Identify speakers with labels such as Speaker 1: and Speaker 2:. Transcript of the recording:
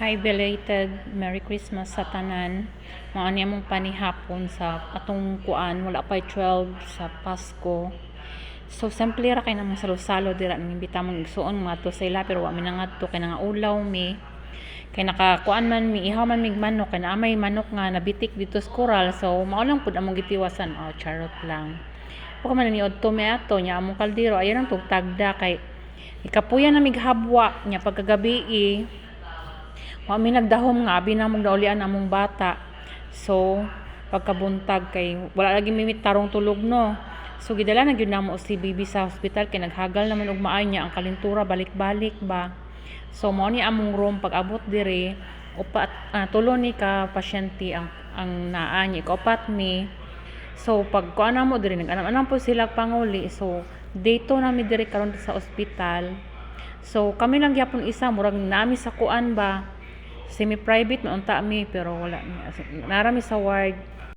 Speaker 1: Hi, belated Merry Christmas sa tanan. Mao ni among panihapon sa atong kuan, wala pa 12 sa Pasko. So simple ra kay namang salo-salo dira ning bita mong igsuon mga to sa ila pero wa mi nangadto kay nangaulaw mi. Kay nakakuan man mi ihaw man mig manok kay naamay manok nga nabitik dito sa koral. So mao lang pud among gitiwasan. Oh, charot lang. Pag man ni odto mi ato nya among kaldero ayon ang tugtagda kay ikapuyan na mighabwa nya pagkagabi wa mi nagdahom nga abi na mong naulian among bata. So pagkabuntag kay wala lagi mimit tarong tulog no. So gidala na gyud namo si bibi sa hospital kay naghagal naman og maayo niya ang kalintura balik-balik ba. So mao ni among room pag abot dire upat tulo ni ka pasyente ang naa ni kaupat mi. So pag kuan mo dire nag-anam po sila panguli. So dito na mi dire karon sa ospital. So kami lang gyapon isa murag nami sa kuan ba semi-private maunta mi pero wala narami sa ward.